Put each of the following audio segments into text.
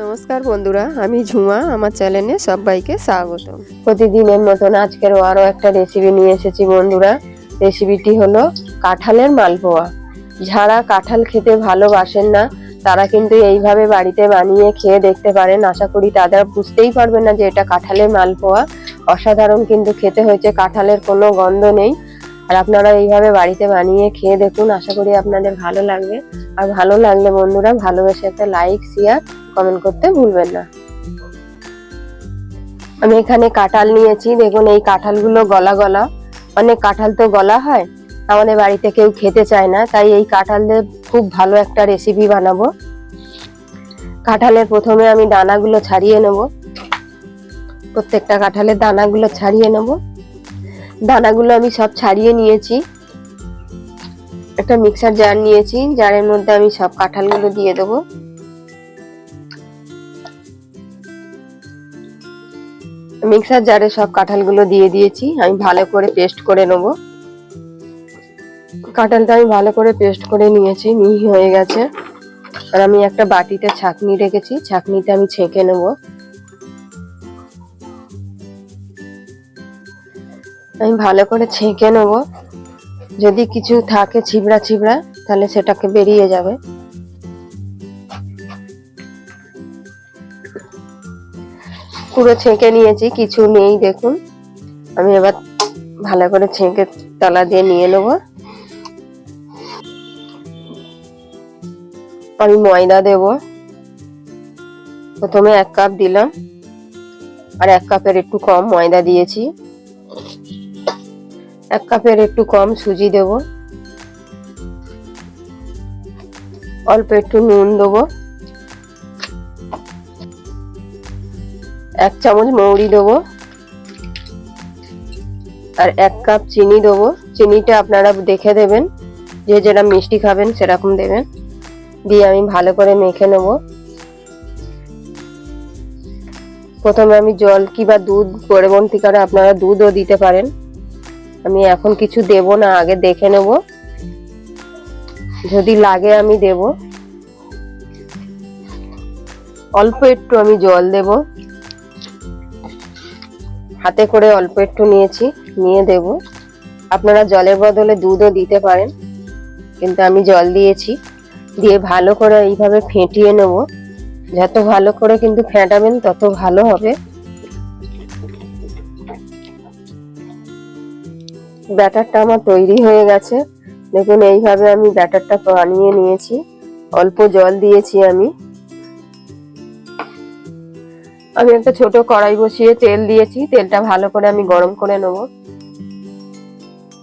নমস্কার বন্ধুরা, আমি ঝুমা। আমার চ্যানেলে সবাইকে স্বাগত। প্রতিদিনের মতন আজকের আরও একটা রেসিপি নিয়ে এসেছি বন্ধুরা। রেসিপিটি হলো কাঁঠালের মালপোয়া। যারা কাঁঠাল খেতে ভালোবাসেন না তারা কিন্তু এইভাবে বাড়িতে বানিয়ে খেয়ে দেখতে পারেন। আশা করি তারা বুঝতেই পারবেন না যে এটা কাঁঠালের মালপোয়া। অসাধারণ কিন্তু খেতে হয়েছে, কাঁঠালের কোনো গন্ধ নেই। আর আপনারা এইভাবে বাড়িতে বানিয়ে খেয়ে দেখুন, আশা করি আপনাদের ভালো লাগবে। আর ভালো লাগলে বন্ধুরা ভালোবেসে একটা লাইক, শেয়ার, কমেন্ট করতে ভুলবেন না। আমি এখানে কাঁঠাল নিয়েছি, দেখুন এই কাঁঠালগুলো গলা গলা। অনেক কাঁঠাল তো গলা হয়, আমাদের বাড়িতে কেউ খেতে চায় না, তাই এই কাঁঠালের খুব ভালো একটা রেসিপি বানাবো। কাঁঠালের প্রথমে আমি দানাগুলো ছাড়িয়ে নেব। প্রত্যেকটা কাঁঠালের দানাগুলো ছাড়িয়ে নেব। দানাগুলো আমি সব ছাড়িয়ে নিয়েছি। একটা মিক্সার জার নিয়েছি, জারের মধ্যে আমি সব কাঁঠালগুলো দিয়ে দেবো। মিক্সার জারে সব কাঁঠালগুলো দিয়ে দিয়েছি। আমি ভালো করে পেস্ট করে নেব। কাঁঠালটা আমি ভালো করে পেস্ট করে নিয়েছি, মিহি হয়ে গেছে। আর আমি একটা বাটিতে ছাঁকনি রেখেছি, ছাঁকনিতে আমি ছেঁকে নেব। আমি ভালো করে ছেঁকে নেব। যদি কিছু থাকে ছিবড়া ছিবড়া তাহলে সেটাকে বেরিয়ে যাবে। পুরো ছেঁকে নিয়েছি, কিছু নেই দেখুন। আমি এবার ভালো করে ছেঁকে তলা দিয়ে নিয়ে নেব। আমি ময়দা দেব। প্রথমে 1 কাপ দিলাম, আর 1 কাপের একটু কম ময়দা দিয়েছি। 1 কাপের একটু কম সুজি দেব। অল্প একটু নুন দেবো। 1 চামচ মৌরি দেবো। আর 1 কাপ চিনি দেবো। চিনিটা আপনারা দেখে দেবেন, যে যেটা মিষ্টি খাবেন সেরকম দেবেন। দিয়ে আমি ভালো করে মেখে নেব। প্রথমে আমি জল কিংবা দুধ পরবর্তী করে আপনারা দুধও দিতে পারেন। আমি এখন কিছু দেব না, আগে দেখে নেব, যদি লাগে আমি দেব। অল্প একটু আমি জল দেব। হাতে করে অল্প একটু নিয়েছি, নিয়ে দেব। আপনারা জলের বদলে দুধও দিতে পারেন, কিন্তু আমি জল দিয়েছি। দিয়ে ভালো করে এইভাবে ফেটিয়ে নেব। যত ভালো করে কিন্তু ফেটাবেন তত ভালো হবে। ব্যাটারটা আমার তৈরি হয়ে গেছে। দেখুন এইভাবে আমি ব্যাটারটা বানিয়ে নিয়েছি। অল্প জল দিয়েছি আমি। একটা ছোট কড়াই বসিয়ে তেল দিয়েছি। তেলটা ভালো করে আমি গরম করে নেব।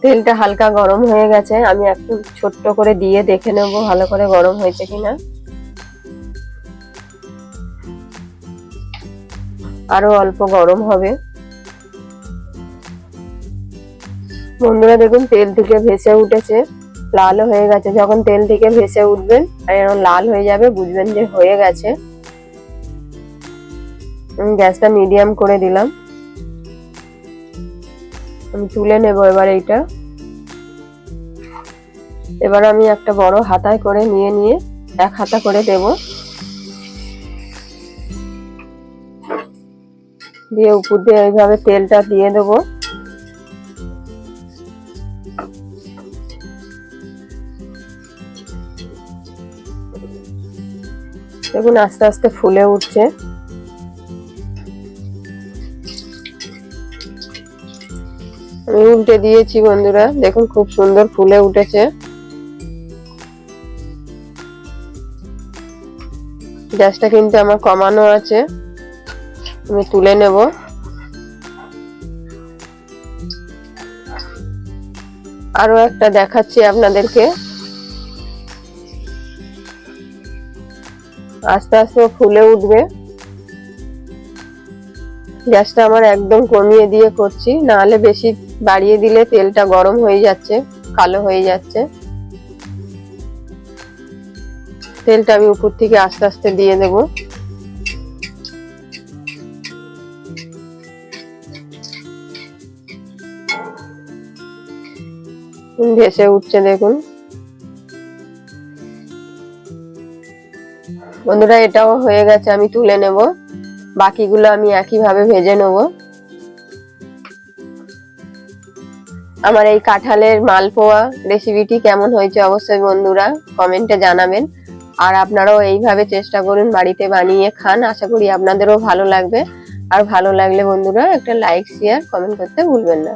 তেলটা হালকা গরম হয়ে গেছে, আমি একটু ছোট্ট করে দিয়ে দেখে নেব ভালো করে গরম হয়েছে কিনা। আরো অল্প গরম হবে। বন্ধুরা দেখুন তেল থেকে ভেসে উঠেছে, লাল হয়ে গেছে। যখন তেল থেকে ভেসে উঠবেন আর এরকম লাল হয়ে যাবে, বুঝবেন যে হয়ে গেছে। গ্যাসটা মিডিয়াম করে দিলাম। আমি তুলে নেব এবার এইটা। এবার আমি একটা বড় হাতায় করে নিয়ে 1 হাতা করে দেব। দিয়ে উপর দিয়ে এইভাবে তেলটা দিয়ে দেবো। দেখুন আস্তে আস্তে ফুলে উঠছে। আমি উল্টে দিয়েছি বন্ধুরা, দেখুন খুব সুন্দর ফুলে উঠেছে। গ্যাসটা কিন্তু আমার কমানো আছে। আমি তুলে নেব। আরো একটা দেখাচ্ছি আপনাদেরকে। আস্তে আস্তে ফুলে উঠবে। গ্যাসটা আমার একদম কমিয়ে দিয়ে করছি, না হলে বেশি বাড়িয়ে দিলে তেলটা গরম হয়ে যাচ্ছে, কালো হয়ে যাচ্ছে। তেলটা আমি উপর থেকে আস্তে আস্তে দিয়ে দেব। ভেসে উঠছে দেখুন। বন্ধুরা এটাও হয়ে গেছে, আমি তুলে নেব। বাকিগুলো আমি একইভাবে ভেজে নেব। আমার এই কাঁঠালের মালপোয়া রেসিপিটি কেমন হয়েছে অবশ্যই বন্ধুরা কমেন্টে জানাবেন। আর আপনারাও এইভাবে চেষ্টা করুন, বাড়িতে বানিয়ে খান, আশা করি আপনাদেরও ভালো লাগবে। আর ভালো লাগলে বন্ধুরা একটা লাইক শেয়ার কমেন্ট করতে ভুলবেন না।